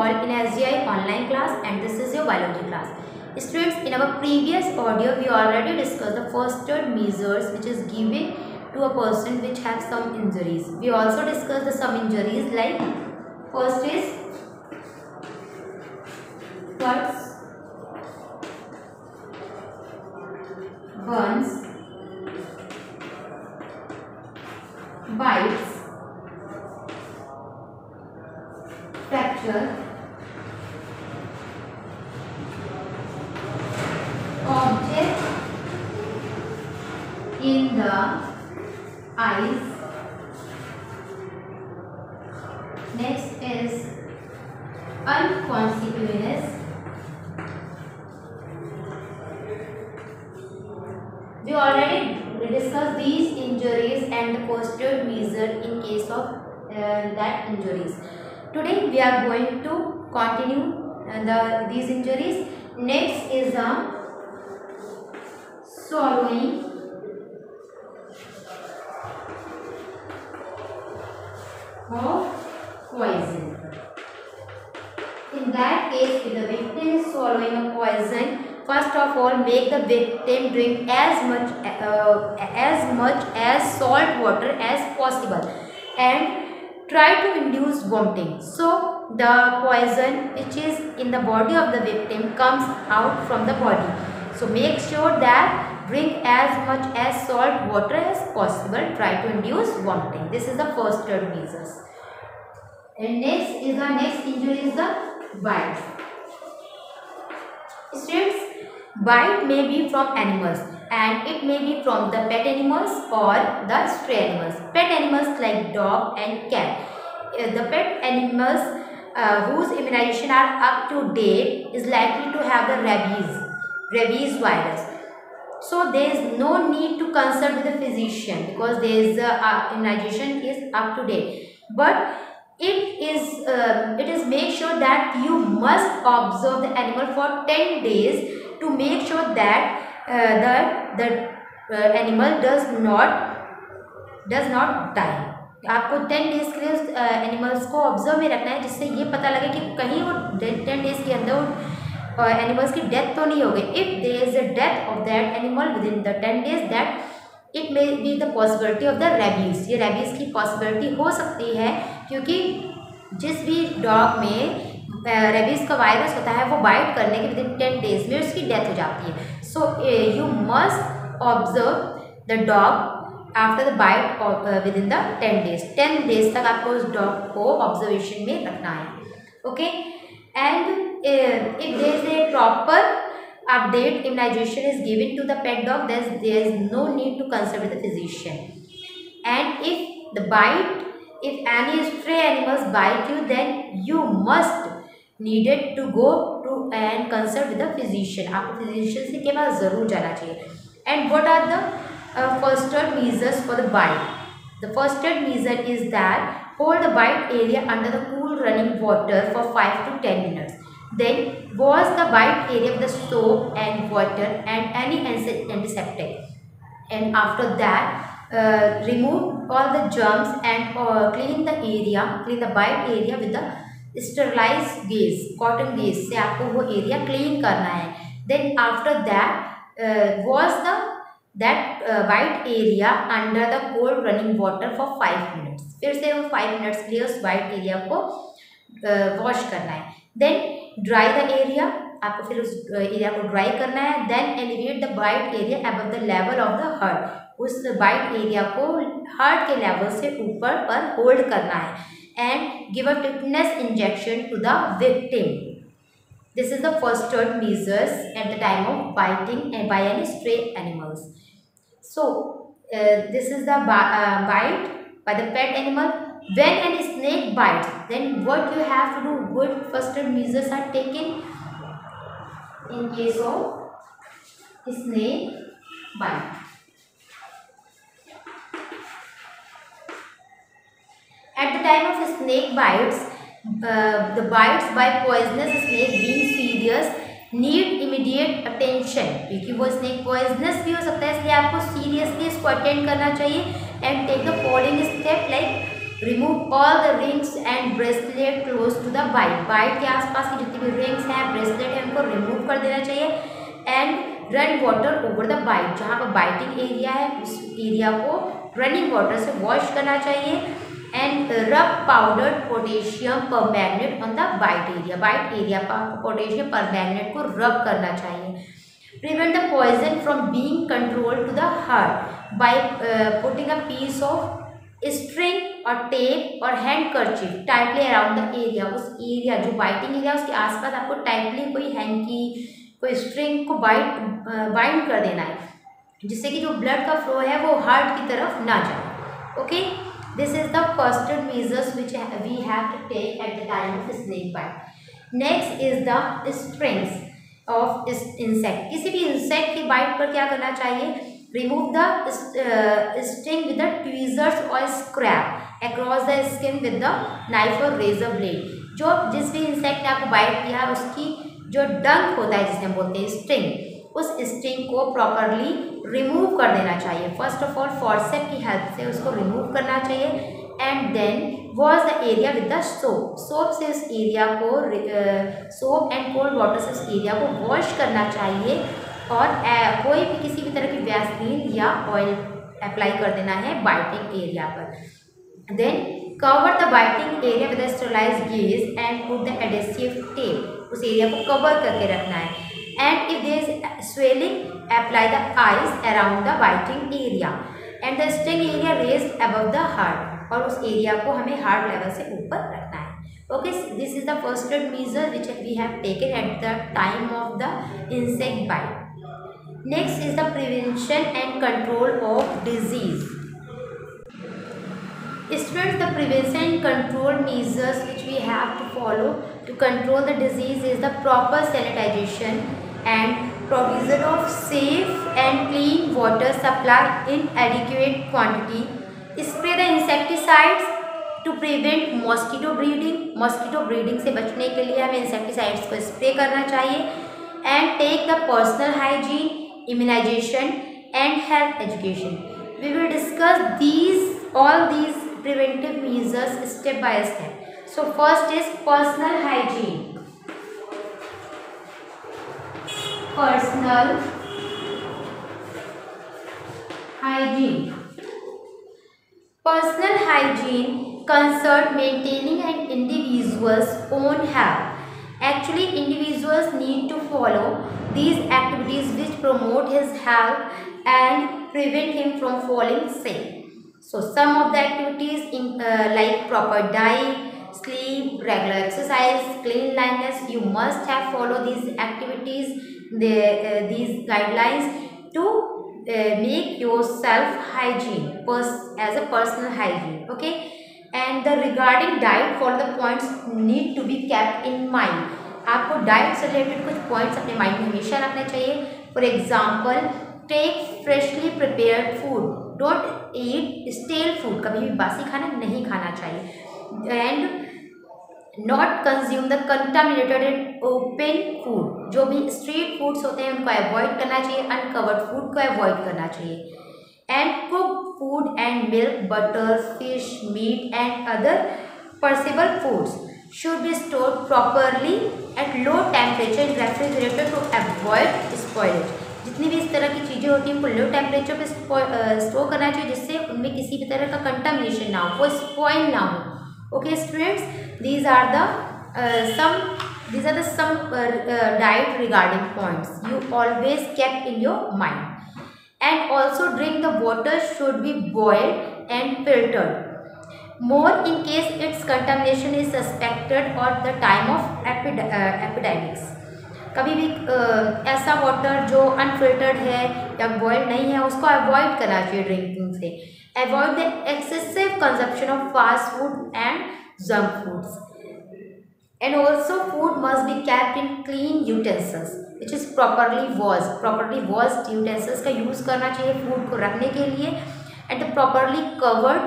all in SGI online class, and this is your biology class. Students, in our previous audio we already discussed the first aid measures which is given to a person which has some injuries. We also discussed the some injuries like first is cuts, burns, bites, fracture, object in the eyes. Next is unconscious. We already discussed these injuries and the posterior measure in case of that injuries. Today we are going to continue these injuries. Next is swallowing of poison. In that case, if the victim is swallowing a poison, first of all, make the victim drink as much as salt water as possible and try to induce vomiting. So the poison which is in the body of the victim comes out from the body. So make sure that drink as much as salt water as possible. Try to induce vomiting. This is the first aid measures. And next injury is the bite. Students, bite may be from animals and it may be from the pet animals or the stray animals. Pet animals like dog and cat. The pet animals whose immunization are up to date is likely to have the rabies virus. So there is no need to consult with the physician because there is immunization is up to date. But it is make sure that you must observe the animal for 10 days to make sure that the animal does not die. आपको 10 days के लिए animals को observe में रखना है जिससे ये पता लगे कि कहीं वो 10 डेज के अंदर वो एनिमल्स की डेथ तो नहीं हो गई. If there is a death of that animal within the 10 days that it may be the possibility of the rabies. ये रेबीज की पॉसिबिलिटी हो सकती है क्योंकि जिस भी डॉग में रेबीज का वायरस होता है वो बाइट करने के विद इन 10 डेज में उसकी डेथ हो जाती है. So you must observe the dog after the bite within the 10 days. 10 days तक आपको उस डॉग को ऑब्जर्वेशन में रखना है. Okay, and if there is a proper update immunization is given to the pet dog, there is no need to consult with the physician. And if any stray animals bite you, then you must needed to go to and consult with the physician. आपको physician से के पास ज़रूर जाना चाहिए. And what are the first aid measures for the bite? The first aid measure is that hold the bite area under the cool running water for 5 to 10 minutes. Then wash the bite area with the soap and water and any antiseptic. And after that, remove all the germs and clean the bite area with the sterilized gauze, cotton gauze से आपको वो area clean करना है. Then after that, wash that bite area under the cold running water for 5 minutes. फिर से वो 5 minutes के लिए उस bite area को wash करना है. Then ड्राई द एरिया, आपको फिर उस एरिया को ड्राई करना है. Then elevate the bite area above the level of the heart. उस बाइट एरिया को हार्ट के लेवल से ऊपर पर होल्ड करना है and give a tetanus injection to the victim. This is the first aid measures at the time of biting and by any stray animals. So this is the bite by the pet animal. When any snake bites, then what you have to do? Good first aid measures are taken in case of snake bite. At the time of snake bites, the bites by poisonous snake being serious need immediate attention. क्योंकि वो snake poisonous भी हो सकता है, इसलिए आपको seriously इसको attend करना चाहिए and take the following step like remove all the rings and bracelet close to the bite, bite के आसपास की जितनी भी रिंग्स हैं, ब्रेसलेट है, उनको रिमूव कर देना चाहिए। And run water over the bite, जहाँ पर बाइटिंग एरिया है उस एरिया को रनिंग वाटर से वॉश करना चाहिए। And rub powdered potassium permanganate on the bite area पर पोटेशियम परमैंगनेट को रब करना चाहिए। Prevent the poison from being control to the heart by putting a piece of string और tape और handkerchief tightly around the area, उस area जो biting area उसके आसपास आपको टाइटली कोई हैंकी कोई स्ट्रिंग को बाइंड कर देना है, जिससे कि जो ब्लड का फ्लो है वो हार्ट की तरफ ना जाए। Okay, this is the first measures which we have to take at the time of snake bite. Next is the strings of insect, किसी भी इंसेक्ट की बाइट पर क्या करना चाहिए, remove the sting with the tweezers और scrape across the skin with the knife और razor blade. जो जिस भी इंसेक्ट ने आपको बाइट किया उसकी जो डंक होता है जिसमें बोलते हैं स्टिंग, उस स्टिंग को प्रॉपरली रिमूव कर देना चाहिए। फर्स्ट ऑफ ऑल फॉर्सेप की हेल्प से उसको रिमूव करना चाहिए and then wash the area with the soap, soap से उस एरिया को सोप एंड कोल्ड वाटर से उस एरिया को वॉश करना चाहिए और कोई भी किसी भी तरह की वैसलीन या ऑयल अप्लाई कर देना है बाइटिंग एरिया पर। Then cover the biting area with sterilised gauze and put the adhesive tape, उस एरिया को कवर करके रखना है। And if there is swelling apply the ice around the biting area and the sting area raised above the heart, और उस area को हमें heart level से ऊपर रखना है। Okay, this is the first aid measure which we have taken at the time of the insect bite. Next is the prevention and control of disease. Students, the prevention and control measures which we have to follow to control the disease is the proper sanitization and provision of safe and clean water supply in adequate quantity. Spray the insecticides to prevent mosquito breeding. Mosquito breeding से बचने के लिए हमें insecticides को spray करना चाहिए। And take the personal hygiene, immunization and health education. We will discuss all these preventive measures step by step. So first is personal hygiene. Personal hygiene. Personal hygiene concerns maintaining an individual's own health. Actually, individuals need to follow these activities which promote his health and prevent him from falling sick. So, some of the activities like proper diet, sleep, regular exercise, cleanliness, you must have follow these activities, these guidelines to make yourself hygiene as a personal hygiene. Okay. And the regarding diet, follow the points need to be kept in mind. आपको diet से related कुछ points अपने mind में हमेशा रखने चाहिए। For example, take freshly prepared food, don't eat stale food, कभी भी बासी खाना नहीं खाना चाहिए। And not consume the contaminated and open food, जो भी स्ट्रीट फूड्स होते हैं उनको अवॉइड करना चाहिए, अनकवर्ड फूड को अवॉइड करना चाहिए। And cook food and milk, butter, fish, meat and other perishable foods should be stored properly at low temperature in refrigerator to avoid spoilage. जितनी भी इस तरह की चीज़ें होती हैं उनको लो टेम्परेचर पे स्टोर करना चाहिए, जिससे उनमें किसी भी तरह का कंटामिनेशन ना हो, वो स्पॉइल ना हो। Okay students, these are the some diet regarding points you always kept in your mind. And also drink the water should be boiled and filtered more in case its contamination is suspected or the time of epidemics. कभी भी ऐसा water जो unfiltered है या boiled नहीं है उसको avoid करना चाहिए ड्रिंकिंग से। Avoid the excessive consumption of fast food and junk foods. And also food must be kept in clean utensils which is properly washed utensils का यूज़ करना चाहिए फूड को रखने के लिए। and properly covered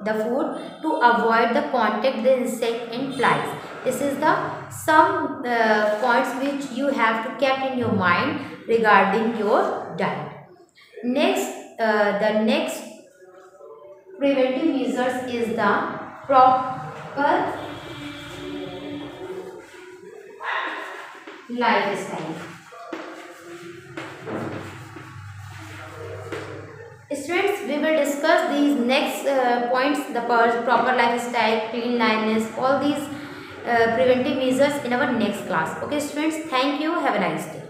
the food to avoid the contact the insect and flies. This is the some points which you have to keep in your mind regarding your diet. Next, the next preventive measures is the proper lifestyle. Students, we will discuss these next points, the proper lifestyle, cleanliness, all these preventive measures in our next class. Okay students, thank you, have a nice day.